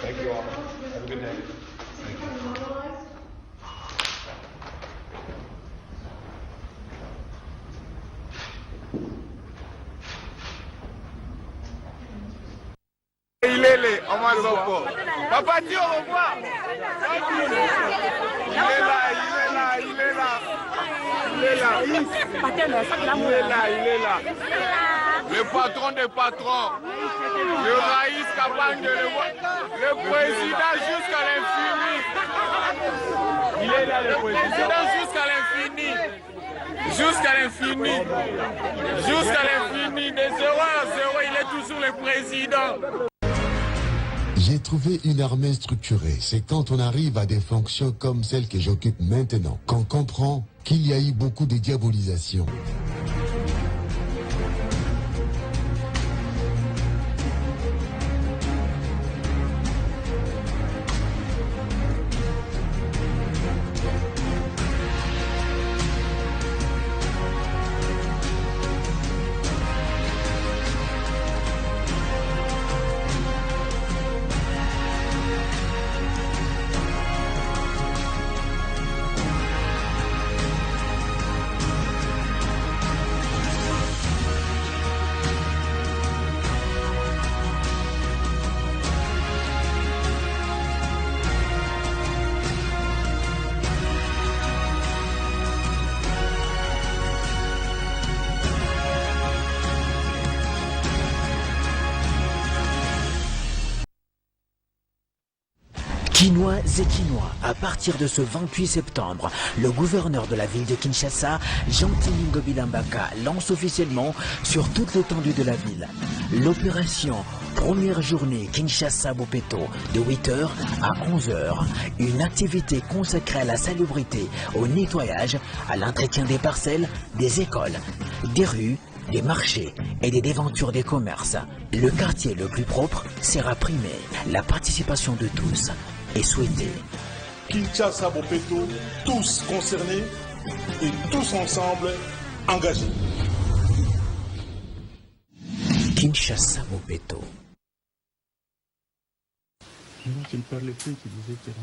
Thank you all. Have a good day. Il est là, on va le Papa, dis au revoir. Il est là, il est là. Il est là. Il est là. Le patron des patrons. Le Raïs Kabange, le président jusqu'à l'infini. Il est là, le président jusqu'à l'infini. Jusqu'à l'infini. Jusqu'à l'infini. De 0 à 0, il est toujours le président. J'ai trouvé une armée structurée. C'est quand on arrive à des fonctions comme celle que j'occupe maintenant qu'on comprend qu'il y a eu beaucoup de diabolisation. Kinois et Kinois, à partir de ce 28 septembre, le gouverneur de la ville de Kinshasa, Jean-Timi Ngobilambaka, lance officiellement sur toute l'étendue de la ville l'opération première journée Kinshasa-Bopeto de 8h à 11h, une activité consacrée à la salubrité, au nettoyage, à l'entretien des parcelles, des écoles, des rues, des marchés et des déventures des commerces. Le quartier le plus propre sera primé. La participation de tous est souhaitée. Kinshasa Bopeto, tous concernés et tous ensemble engagés. Kinshasa Bopeto. Non, tu ne parlais plus, tu disais qu'il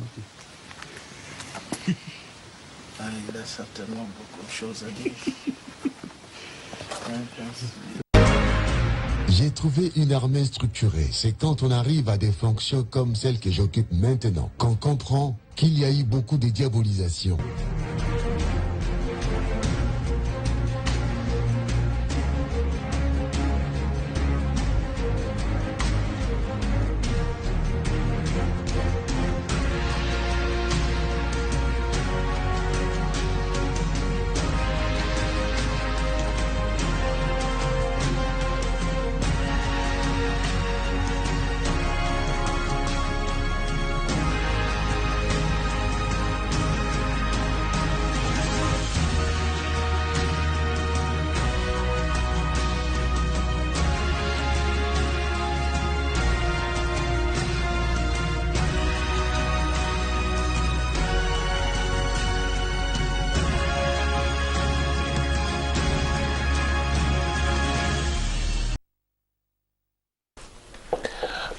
il a certainement beaucoup de choses à dire. J'ai trouvé une armée structurée. C'est quand on arrive à des fonctions comme celle que j'occupe maintenant qu'on comprend qu'il y a eu beaucoup de diabolisation.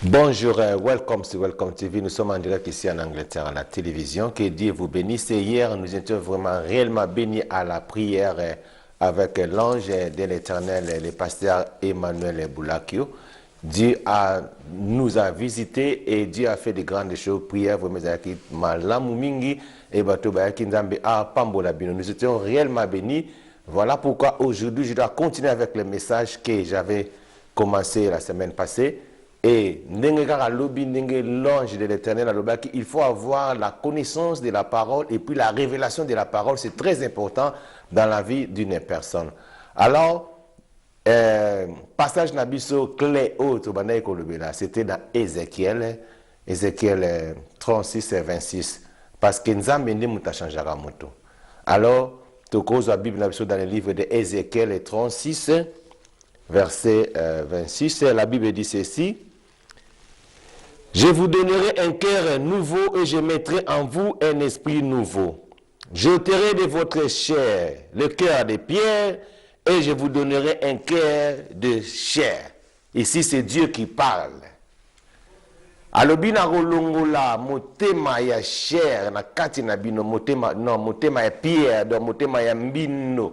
Bonjour, welcome sur Welcome TV. Nous sommes en direct ici en Angleterre à la télévision. Que Dieu vous bénisse. Hier, nous étions vraiment réellement bénis à la prière avec l'ange de l'Éternel, le pasteur Emmanuel Boulakio. Dieu nous a visités et Dieu a fait de grandes choses. Prière, vous m'avez malamu mingi et bato bayaki nzambe a pambola bino. Nous étions réellement bénis. Voilà pourquoi aujourd'hui, je dois continuer avec le message que j'avais commencé la semaine passée. Et l'ange de l'Éternel, il faut avoir la connaissance de la parole et puis la révélation de la parole. C'est très important dans la vie d'une personne. Alors, passage nabiso clé autre, c'était dans Ézéchiel 36 et 26. Parce que Nzambe ne changera moto. Alors, tu causes la Bible dans le livre de Ézéchiel 36, verset 26. La Bible dit ceci. Je vous donnerai un cœur nouveau et je mettrai en vous un esprit nouveau. J'ôterai de votre chair le cœur de pierre et je vous donnerai un cœur de chair. Ici, c'est Dieu qui parle. Alobina rolongola motema ya chair na kati na bino motema ya pierre do motema ya mbino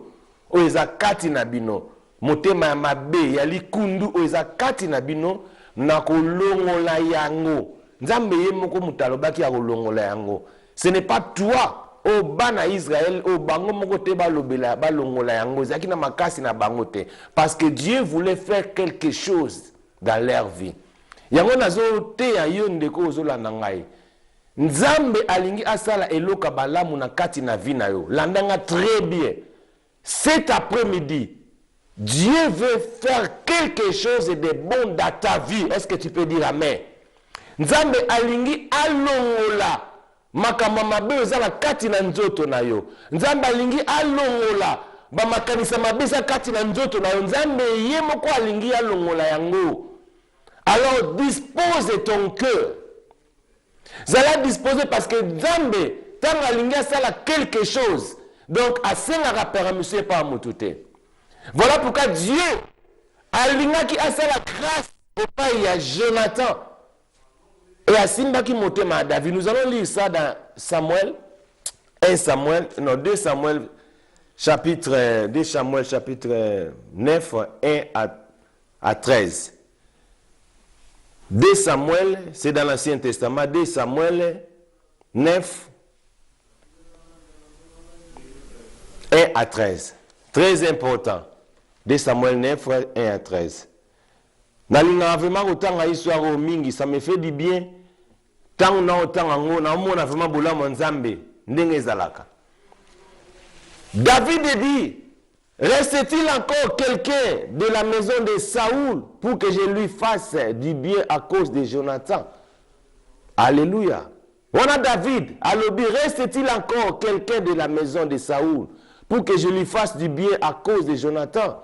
oeza kati na bino motema ya mabe ya likundu oeza kati na bino na kolongola yango. Nzambe ye moko mutalobaki ya kolongola yango. Ce n'est pas toi, o bana Israël, o bango moko te balobela balongola yango. Zaki na makasi na bango te. Parce que Dieu voulait faire quelque chose dans leur vie. Yango nazo te ya yo ndeko ozolanda ngai. Nzambe alingi asala eloka balamu na kati na vie na yo. Landanga très bien. Cet après-midi, Dieu veut faire quelque chose de bon dans ta vie. Est-ce que tu peux dire amen? Nzambe alingi alongola makambo mabe ozala kati na nzoto na yo. Nzambe alingi alongola ba makanisa mabe za kati na nzoto na yo. Nzambe ye moko alingi alongola yango. Alors dispose ton cœur. Zala disposer parce que Nzambe tant alingi asala quelque chose. Donc asengaka permission par mutute. Voilà pourquoi Dieu a fait la grâce au pays à Jonathan et à Simba qui montait à David. Nous allons lire ça dans Samuel, 2 Samuel chapitre 9, 1 à 13. 2 Samuel, c'est dans l'Ancien Testament, 2 Samuel 9, 1 à 13. Très important. 2 Samuel 9, 1 à 13. Nalinga vraiment autant à histoire au mingi, ça me fait du bien. Tant na autant en na mona vraiment bola monzambe, ndenge zalaka. David dit, reste-t-il encore quelqu'un de la maison de Saoul pour que je lui fasse du bien à cause de Jonathan? Alléluia. On a David, alors reste-t-il encore quelqu'un de la maison de Saoul pour que je lui fasse du bien à cause de Jonathan?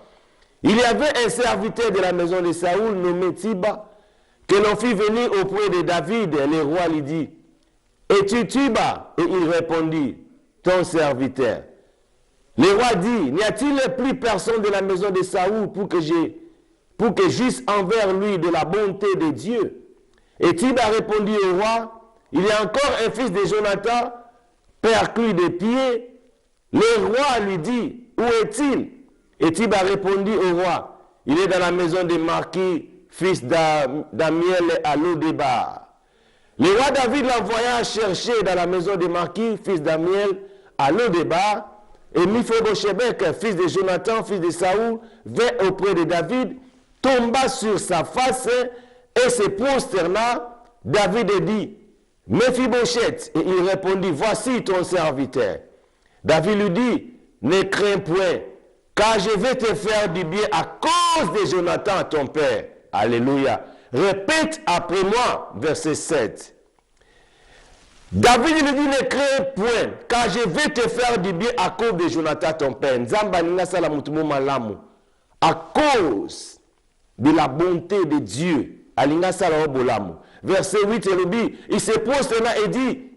Il y avait un serviteur de la maison de Saoul nommé Tiba, que l'on fit venir auprès de David. Le roi lui dit, es-tu Tiba? Et il répondit, ton serviteur. Le roi dit, n'y a-t-il plus personne de la maison de Saoul pour que j'eusse envers lui de la bonté de Dieu? Et Tiba répondit au roi, il y a encore un fils de Jonathan, perclus de pieds. Le roi lui dit, où est-il? Et Tiba répondit au roi, il est dans la maison de Marquis, fils d'Amiel à Lodébar. Le roi David l'envoya chercher dans la maison de Marquis, fils d'Amiel à Lodébar, et Mephibosheth, fils de Jonathan, fils de Saoul, vint auprès de David, tomba sur sa face et se prosterna. David dit, Mephibosheth, et il répondit, voici ton serviteur. David lui dit, ne crains point, car je vais te faire du bien à cause de Jonathan, ton père. Alléluia. Répète après moi, verset 7. David lui dit, ne crains point, car je vais te faire du bien à cause de Jonathan, ton père. Nzamba ninga sala mutumu malamu. À cause de la bonté de Dieu. Alinga sala obolamu. Verset 8, il se prosterne et dit,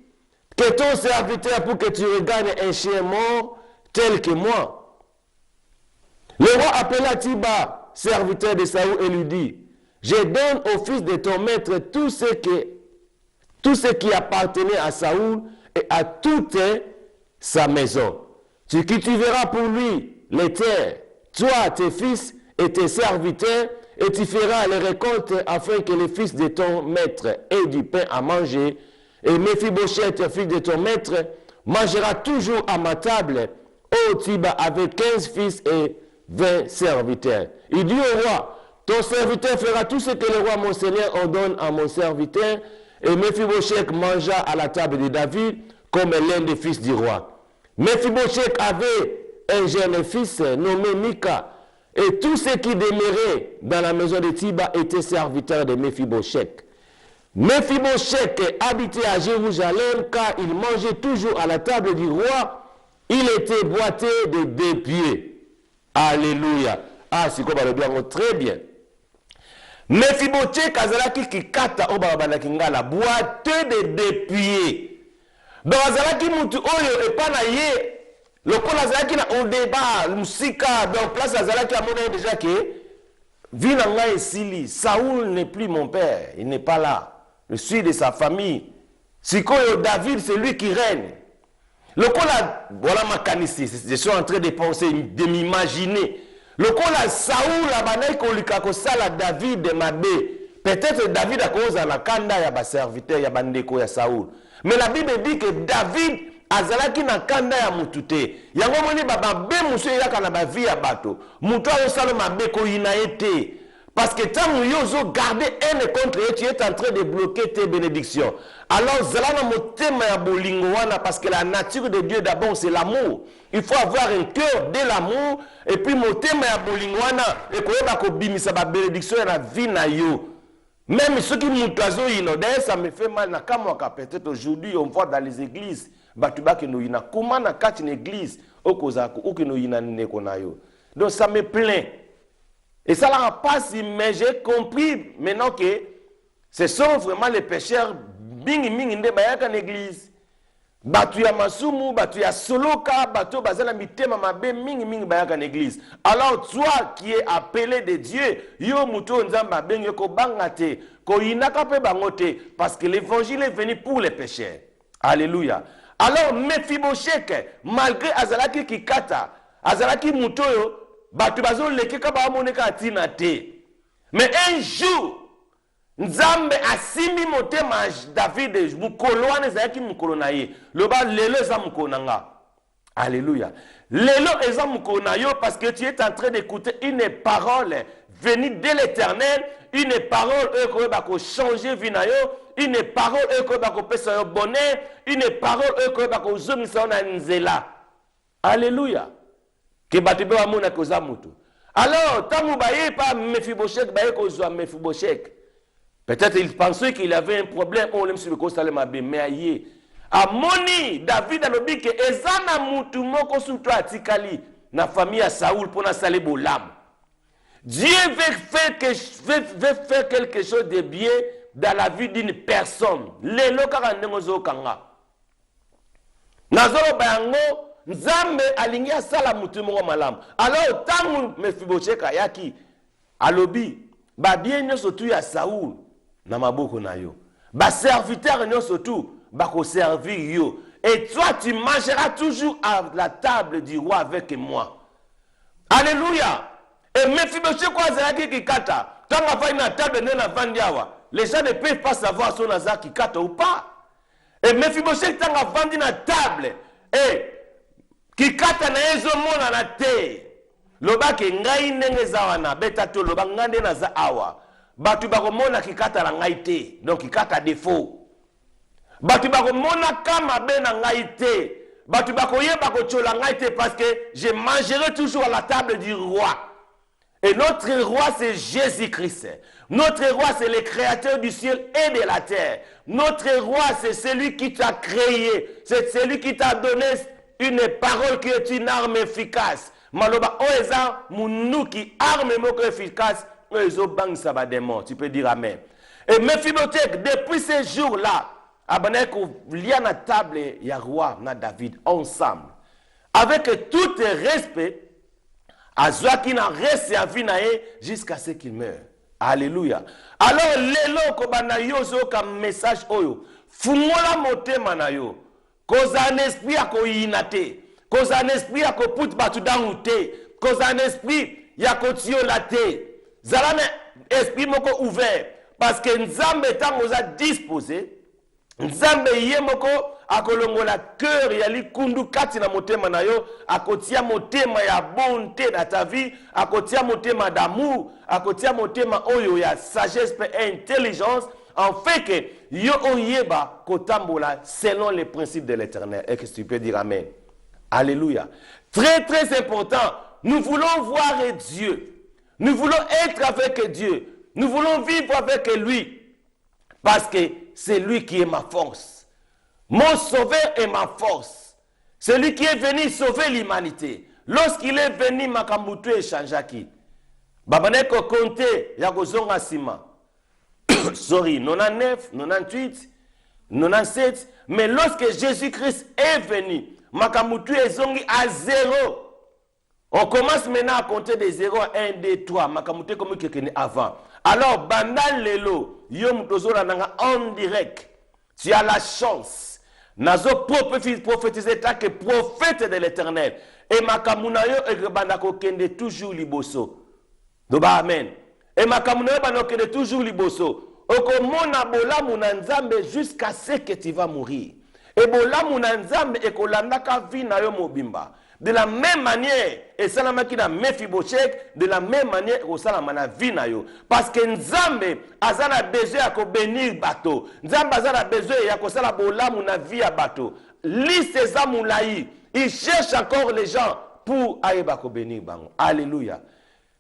que ton serviteur pour que tu regardes un chien mort tel que moi. Le roi appela Tiba, serviteur de Saoul, et lui dit, je donne au fils de ton maître tout ce qui appartenait à Saoul et à toute sa maison. Tu cultiveras pour lui les terres, toi, tes fils et tes serviteurs, et tu feras les récoltes afin que les fils de ton maître aient du pain à manger. Et Méphibosheth, fils de ton maître, mangera toujours à ma table, ô Tiba, avec 15 fils et 20 serviteurs. Il dit au roi, ton serviteur fera tout ce que le roi mon seigneur ordonne à mon serviteur. Et Méphibosheth mangea à la table de David comme l'un des fils du roi. Méphibosheth avait un jeune fils nommé Mika, et tous ceux qui demeuraient dans la maison de Tiba étaient serviteurs de Méphibosheth. Méphibosheth habitait à Jérusalem car il mangeait toujours à la table du roi. Il était boité de 2 pieds. Alléluia. Ah, c'est comme on le dit très bien. Méphibosheth azalaki kikata obalabana ngala boité de 2 pieds. Donc azalaki mutu oyo epana ye lokola azalaki na odeba musika donc place azalaki amona déjà que Vinanga esili, Saoul n'est plus mon père, il n'est pas là. Je suis de sa famille. Sikoyo David, c'est lui qui règne. Lokola, voilà ma canisse, je suis en train de penser, de m'imaginer. Lokola Saoul abanai kolikako sala David de Mabé. Peut-être David a cause à la kanda ya ba serviteur ya bandeko ya Saoul. Mais la Bible dit que David azalaki na kanda ya mutute. Yango moni baba be muso yaka na ba vie ya bato. Muto a osalo mabe ko yina ete. Parce que tant que vous gardez un contre eux, tu es en train de bloquer tes bénédictions. Alors, zalana motema ya bolingo wana parce que la nature de Dieu d'abord c'est l'amour. Il faut avoir un cœur de l'amour et puis motema ya bolingo wana et koyeba ko bimisa ba bénédiction na vie na yo. Même ceux qui mutazo d'ailleurs ça me fait mal na kamwaka peut-être aujourd'hui on voit dans les églises batuba ke no yina kuma na kati na église okozako okino yina neko na yo. Donc ça me plaint. Et ça n'a pas si, mais j'ai compris maintenant que ce sont vraiment les pécheurs bingi mingi nde bayaka l'église. Batu ya masumu, batu ya soloka, batu bazala mitema mabe mingi mingi bayaka l'église. Alors toi qui es appelé de Dieu, yo muto nzamba bengi ko bangate, ko inaka pe bangote parce que l'évangile est venu pour les pécheurs. Alléluia. Alors Méphibosheth malgré azalaki kikata, azalaki mutoyo batu bazo leke kaba moneka atina te. Mais un jour Nzambe asimi motema David mukolo wana ezaki mukolo na ye. Loba lelo eza mukolo nanga. Alléluia. Lelo eza mukolo na yo parce que tu es en train d'écouter une parole venue de l'Éternel, une parole que bako changer vie na yo, une parole que bako pesa yo bonheur, une parole que bako zongisa na nzela. Alléluia. Que batube wa mona koza mutu. Alors, tamu baye pa Méphibosheth baye kozwa Méphibosheth. Peut-être il pensait qu'il avait un problème, on l'aime sur le constat mais mais a moni David a lobi que ezana mutu moko suto atikali na famille à Saoul pour na saler bolam. Dieu veut faire quelque chose de bien dans la vie d'une personne. Les lokaka ndengozo kanga. Nazoro bango Nzambe alingi asala mutu moko malamu. Alors tangu Méphibosheth yaki alobi ba bien nyonso tu ya Saoul na maboko na yo. Ba serviteur nyonso tu ba ko servir yo. Et toi tu mangeras toujours à la table du roi avec moi. Alléluia. Et Méphibosheth kwa zaki kikata. Tanga fa na table na vandiawa. Les gens ne peuvent pas savoir son azar kikata ou pas. Et Méphibosheth tanga vandi na table. Et kikata na ezo mona na te. Loba ke ngai ndenge zawana beta to loba ngande na za awa. Batu bako mona kikata na ngai te. Donc kikata défaut. Batu bako mona kama be na ngai te. Batu bako ye bako chola ngai te parce que je mangerai toujours à la table du roi. Et notre roi c'est Jésus-Christ. Notre roi c'est le créateur du ciel et de la terre. Notre roi c'est celui qui t'a créé. C'est celui qui t'a donné une parole qui est une arme efficace. Maloba oeza munuki arme moko efficace. Oezo bang sabademo. Tu peux dire amen. Et Méphibosheth depuis ces jours-là, abaneko lié na table ya roi na David ensemble. Avec tout respect, azwaki na reste ya vie na ye jusqu'à ce qu'il meure. Alléluia. Alors, lelo kobana yozo comme message oyo. Fungola motema na yo. Koza un esprit à koyinate. Koza un esprit à koput batu dangoute. Koza un esprit ya kotio late. Zalane esprit moko ouvert. Parce que Nzambe tango za disposé. Nzambe ye moko akolongola cœur ya likundu kati na motema na yo, akotia motema ya bonté na ta vie, akotia motema d'amour, akotia motema oyo ya sagesse et intelligence, en fait que yo oyeba kotambola selon les principes de l'Éternel. Et que tu peux dire amen. Alléluia. Très très important, nous voulons voir Dieu. Nous voulons être avec Dieu. Nous voulons vivre avec lui. Parce que c'est lui qui est ma force. Mon sauveur est ma force. C'est lui qui est venu sauver l'humanité. Lorsqu'il est venu, Makambutu et Chanjaki. Babaneko Konte, Yakozonga Sima. Sorry, 99, 98, 97. Mais lorsque Jésus-Christ est venu, Makambutu et Zongi à 0. On commence maintenant à compter des 0 à 1, 2, 3. Makambutu comme quelqu'un avant. Alors, Bandal Lelo, Yom Tozola Nanga en direct. Tu as la chance. Nazo prophétiser tant que prophète de l'Éternel. Et Makamunayo et Bandako Kende toujours liboso. Doba amen. Et Makamunayo Bandako Kende toujours liboso. Okomona bola munanzambe jusqu'à ce que tu vas mourir. Et bola munanzambe et kolandaka vina yo mobimba. De la même manière, et ça n'a pas Mephibosheth, de la même manière, au salamana vinayo. Parce que Nzambe a besoin à bénir bateau. Nzambe a besoin à sala bola muna via bateau. Liste ses amoulaï. Il cherche encore les gens pour aller bénir bango. Alléluia.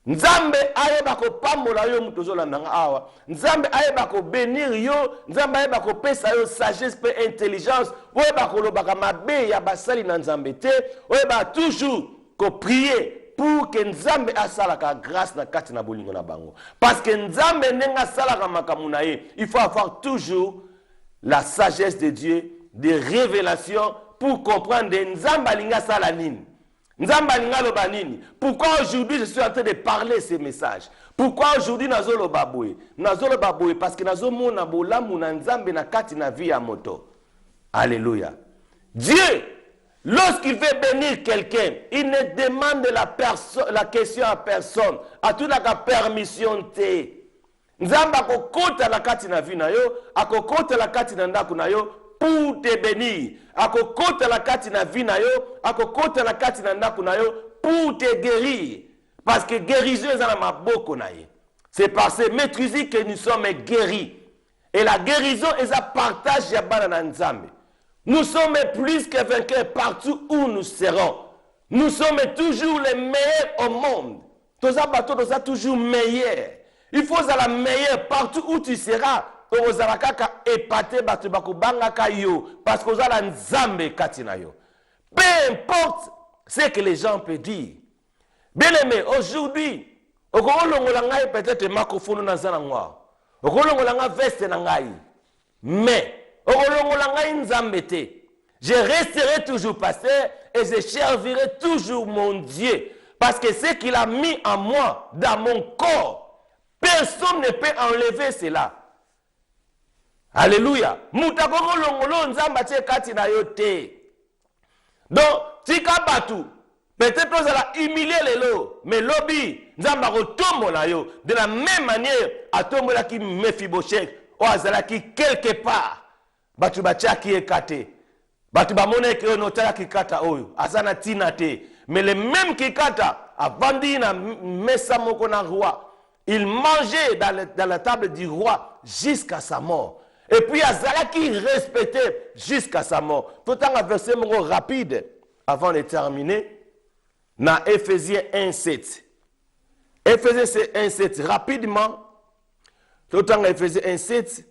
Nzambe ayeba ko pambola yo mutozola nanga awa. Nzambe ayeba ko bénir yo, Nzambe ayeba ko pesa yo sagesse et intelligence. Oyeba ko lobaka mabe ya basali na Nzambe te, oyeba toujours ko prier pour que Nzambe asalaka grâce na kati na bolingo na bango. Parce que Nzambe nenga salaka makambo na ye, il faut avoir toujours la sagesse de Dieu, des révélations pour comprendre Nzambe alinga sala nini. Pourquoi aujourd'hui je suis en train de parler ces messages? Pourquoi aujourd'hui nazolo baboué? Nazolo baboué parce que nazo mona bolamu na Nzambe na kati na vie ya moto. Alléluia. Dieu, lorsqu'il veut bénir quelqu'un, il ne demande la question à personne. A toute la permission te. Nzambe akokota la kati na vie na yo, akokota la kati na ndaku na yo pour te bénir. Akokota la kati na vie na yo, akokota la kati na ndaku na yo pour te guérir. Parce que guérison est dans ma boko na ye. C'est par ces maîtrises que nous sommes guéris. Et la guérison est un partage ya bana na Nzambe. Nous sommes plus que vainqueurs partout où nous serons. Nous sommes toujours les meilleurs au monde. Tous les bateaux sont toujours meilleurs. Il faut être la meilleure partout où tu seras. Ozalakaka épaté batu bakubanga yo parce que ozala Nzambe katina yo. Peu importe ce que les gens peuvent dire. Bien aimé, aujourd'hui, okolongola ngai peut-être microphone na zana ngwa. Okolongola ngai veste na ngai. Mais okolongola ngai Nzambe te. Je resterai toujours pasteur et je servirai toujours mon Dieu parce que ce qu'il a mis en moi dans mon corps, personne ne peut enlever cela. Alléluia. Mutakoko longolo Nzamba tie kati na yo te. Donc, tika batu. Peut-être que vous allez humilier les lots. Mais lobby, Nzamba retombe na yo. De la même manière, à tombe la qui Mephibosheth. Ou azala qui quelque part. Batu bacha qui est kate. Batu bamone ki onotala ki kata oyo. Azana tina te. Mais les mêmes qui kata, avant na mesa moko na roi. Il mangeait dans la table du roi jusqu'à sa mort. Et puis, Azala qui respectait jusqu'à sa mort. Tout un verset rapide avant de terminer. Dans Éphésiens 1,7. Éphésiens 1,7. Rapidement. Tout un Éphésiens 1,7.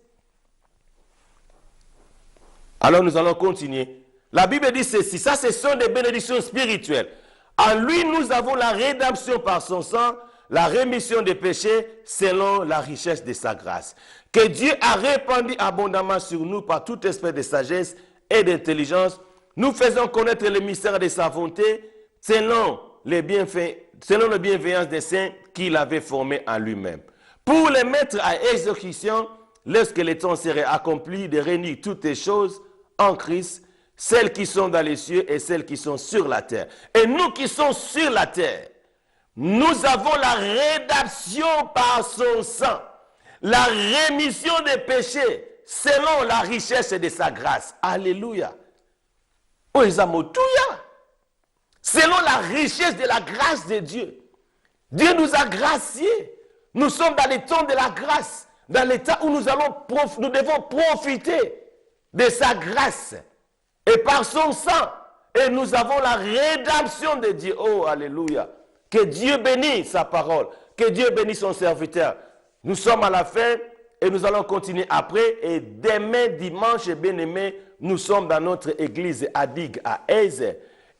Alors, nous allons continuer. La Bible dit ceci. Ça, ce sont des bénédictions spirituelles. En lui, nous avons la rédemption par son sang, la rémission des péchés selon la richesse de sa grâce. Que Dieu a répandu abondamment sur nous par tout esprit de sagesse et d'intelligence. Nous faisons connaître le mystère de sa volonté selon les bienveillances des saints qu'il avait formés en lui-même. pour les mettre à exécution lorsque le temps serait accompli de réunir toutes les choses en Christ, celles qui sont dans les cieux et celles qui sont sur la terre. Et nous qui sommes sur la terre, nous avons la rédemption par son sang, la rémission des péchés selon la richesse de sa grâce. Alléluia. Selon la richesse de la grâce de Dieu. Dieu nous a graciés. Nous sommes dans les temps de la grâce, dans l'état où nous devons profiter de sa grâce. Et par son sang, et nous avons la rédemption de Dieu. Oh, alléluia. Que Dieu bénisse sa parole. Que Dieu bénisse son serviteur. Nous sommes à la fin et nous allons continuer après. Et demain, dimanche, bien-aimé, nous sommes dans notre église à Digue, à Aise.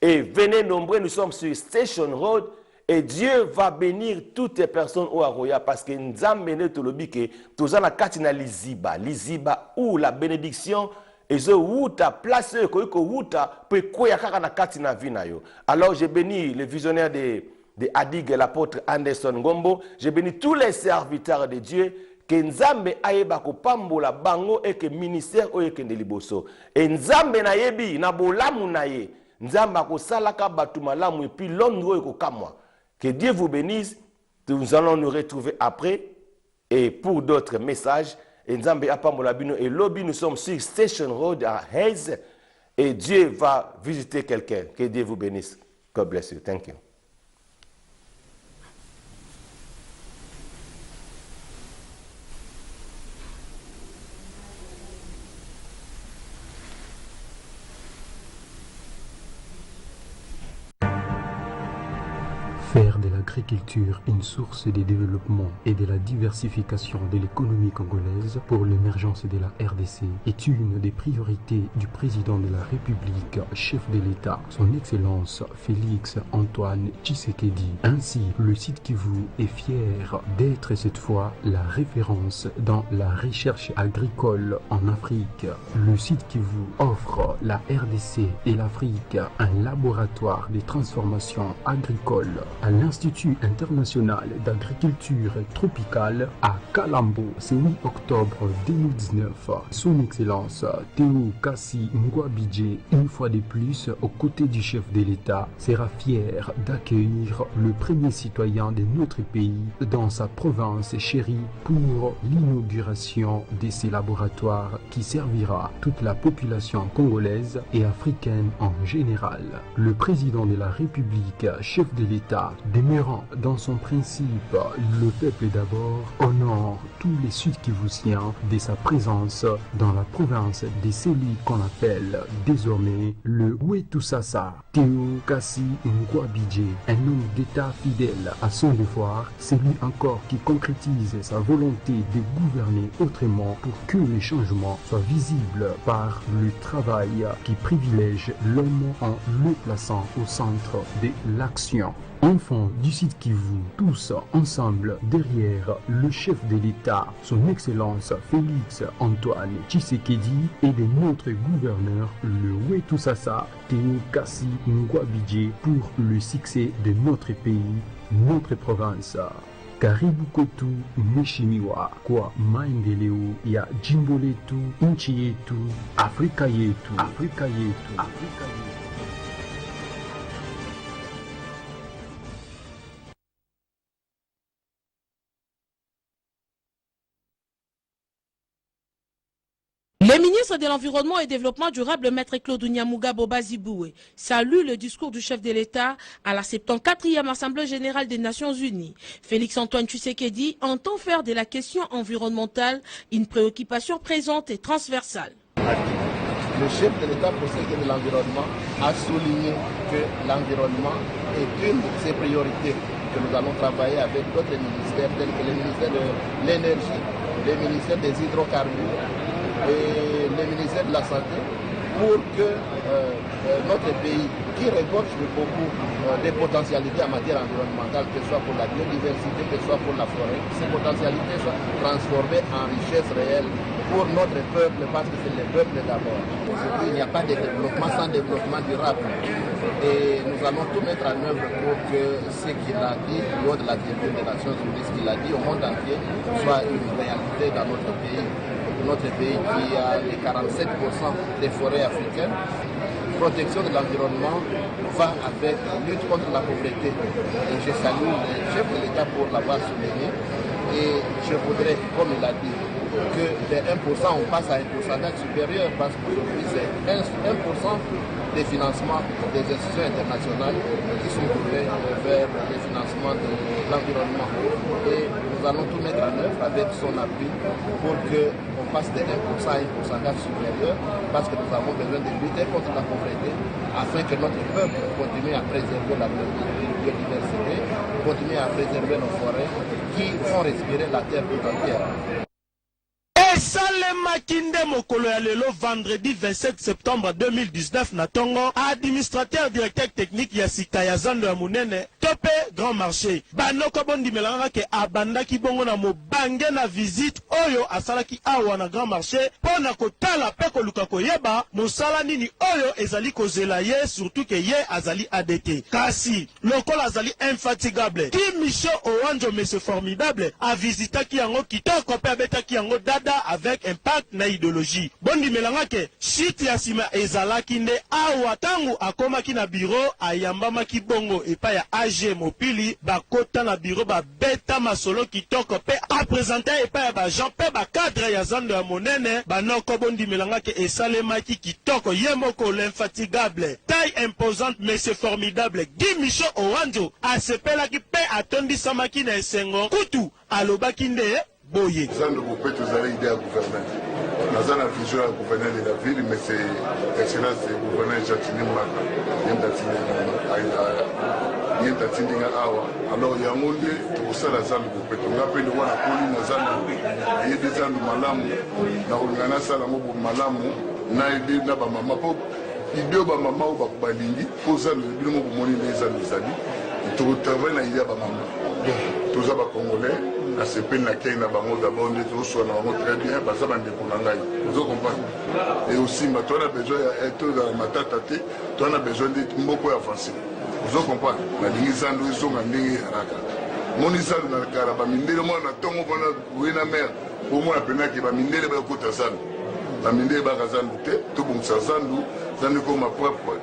Et venez nombreux, nous sommes sur Station Road. Et Dieu va bénir toutes les personnes au Aroya parce que nous avons béni tout le bique. Nous avons la Liziba où la bénédiction et ce où ta place alors j'ai béni le visionnaire de Adig et l'apôtre Anderson Ngombo. J'ai béni tous les serviteurs de Dieu que Nzambe ayeba ko pambola bango et que ministère oyekende liboso. Et Nzambe na yebi na bolamu na ye. Nzambe ko salaka batumalamu et puis l'homme ko kamwa. Que Dieu vous bénisse. Nous allons nous retrouver après et pour d'autres messages. Et Nzambe apambola bino et lobby nous sommes sur Station Road à Hayes et Dieu va visiter quelqu'un. Que Dieu vous bénisse. God bless you. Thank you. Faire de l'agriculture une source de développement et de la diversification de l'économie congolaise pour l'émergence de la RDC est une des priorités du président de la République, chef de l'État, son Excellence Félix Antoine Tshisekedi. Ainsi, le site Kivu est fier d'être cette fois la référence dans la recherche agricole en Afrique. Le site Kivu offre la RDC et l'Afrique un laboratoire de transformation agricole à l'Institut international d'agriculture tropicale à Kalambo, ce 8 octobre 2019. Son Excellence Théo Kassi Ngouabidje, une fois de plus aux côtés du chef de l'État, sera fier d'accueillir le premier citoyen de notre pays dans sa province chérie pour l'inauguration de ces laboratoires qui servira toute la population congolaise et africaine en général. Le président de la République, chef de l'État, demeurant dans son principe le peuple d'abord, honore tous les Sud-Kivusiens de sa présence dans la province de celui qu'on appelle désormais le Wetusasa. Théo Kassi Ngouabidje, un homme d'État fidèle à son devoir, c'est lui encore qui concrétise sa volonté de gouverner autrement pour que les changements soient visibles par le travail qui privilège l'homme en le plaçant au centre de l'action. Enfants du site Kivu, tous ensemble derrière le chef de l'État, son Excellence Félix Antoine Tshisekedi et de notre gouverneur, le Wetusasa Théo Kassi Ngouabidje pour le succès de notre pays, notre province. Karibu kwetu mheshimiwa kwa maendeleo ya jimbo letu, nchi yetu, Afrika yetu, Afrika yetu, Afrika yetu. Le ministre de l'Environnement et Développement durable, Maître Claude Nyamuga Boba-Ziboué, salue le discours du chef de l'État à la 74e Assemblée générale des Nations Unies. Félix Antoine Tshisekedi entend faire de la question environnementale une préoccupation présente et transversale. Le chef de l'État pour ce qui est de l'environnement a souligné que l'environnement est une de ses priorités, que nous allons travailler avec d'autres ministères tels que le ministère de l'Énergie, le ministère des Hydrocarbures, et le ministère de la Santé, pour que notre pays, qui regorge de beaucoup de potentialités en matière environnementale, que ce soit pour la biodiversité, que ce soit pour la forêt, ces potentialités soient transformées en richesse réelle pour notre peuple, parce que c'est le peuple d'abord. Aujourd'hui, il n'y a pas de développement sans développement durable. Et nous allons tout mettre en œuvre pour que ce qu'il a dit lors de la tribune des Nations Unies, ce qu'il a dit au monde entier, soit une réalité dans notre pays. Notre pays qui a les 47% des forêts africaines. Protection de l'environnement va avec lutte contre la pauvreté. Et je salue le chef de l'État pour l'avoir souligné. Et je voudrais, comme il a dit, que de 1% on passe à un pourcentage supérieur parce qu'aujourd'hui c'est 1% des financements des institutions internationales qui sont tournés vers le financement de l'environnement. Et nous allons tout mettre en œuvre avec son appui pour qu'on passe de 1% à un pourcentage supérieur parce que nous avons besoin de lutter contre la pauvreté afin que notre peuple continue à préserver la biodiversité, continue à préserver nos forêts qui font respirer la terre tout entière. esalemaki nde mokolo ya lelo vendredi 27 septembre 2019 na tongo administrateur directeur technique ya sika ya zando ya munene tope grand marché banoko bondimelanga ke abandaki bongo na mobange na visite oyo asalaki awa na grand marché pona kotala pe koluka koyeba mosala nini oyo ezali kozela ye surtout ke ye azali ADT kasi lokola azali infatigable ki Micho Owanjo monsieur formidable a visitaki yango kitoko pe abetaki yango dada avec impact na idéologie. Bondi melanga ke shit ya sima ezalaki nde awa tangu akomaki na bureau ayambamaki bongo epa ya AG Mopili bakota na bureau ba beta masolo kitoko pe apresente epa ya ba Jean pe ba cadre ya zando ya monene banoko bondi melanga ke esalemaki kitoko yemoko l'infatigable taille imposante mais c'est formidable Guy Micho Owanjo asepelaki pe atondisamaki na esengo kutu alobaki nde boye. Zando Bopeto ezali idée ya gouverneur. Naza na vision ya gouverneur de la ville, mais c'est excellence de gouverneur Jacques Maka. Yenda tindinga awa. Alors yango nde tokosala Zando Bopeto. Ngape nde wana koli na Zando. Yede Zando malamu. Na olingana sala ngo malamu. Na ide na ba mama po. Ideo ba mama o ba balingi. Po Zando bilimo bomoni nde Zando zali. Tokotravaille na idée ya ba mama. Toza ba Congolais. À ce peine la caille n'a pas d'abord des autres soit très bien parce que vous comprenez. Et aussi, tu as besoin d'être dans ma tête, tu as besoin d'être beaucoup avancé. Vous comprenez. La ligne sans nous sont en ligne. Mon isal dans le caraba, minde le monde a tant qu'on a une mer. Pour moi, la peine qui va miner les beaucoup de zan. La mine des bagazan, tout bon ça zandu, zandu comme ma propre.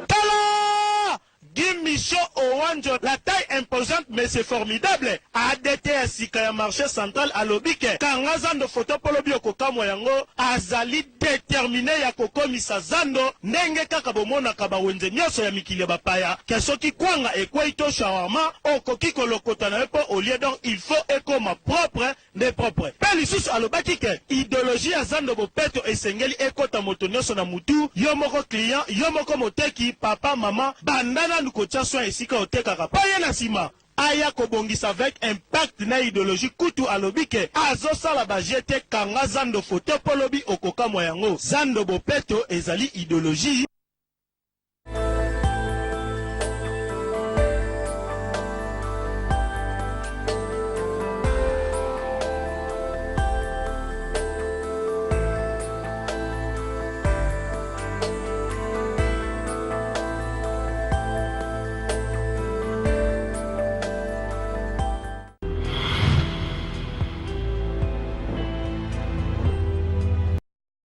Guy Micho Owanjo, la taille imposante mais c'est formidable. ADT à Sika marché central à l'Obike. Kanga Zando photo polobi okokamwa yango azali déterminé ya kokomisa Zando ndenge kaka bomona kaba wenze nyoso ya mikili bapaya. Kesoki kwanga ekwaito shawarma okoki kolokota na epo au lieu donc il faut ekoma propre ne propre. Peli sus alobaki ke idéologie ya Zando Bopeto esengeli ekota moto nyoso na mutu yomoko client yomoko moteki papa mama bandana nukotia soin esika otekaka paye na sima aya kobongisa avec impact na idéologie kutu alobike azosala bajete kanga Zando photo polobi okokamwa yango Zando Bopeto ezali idéologie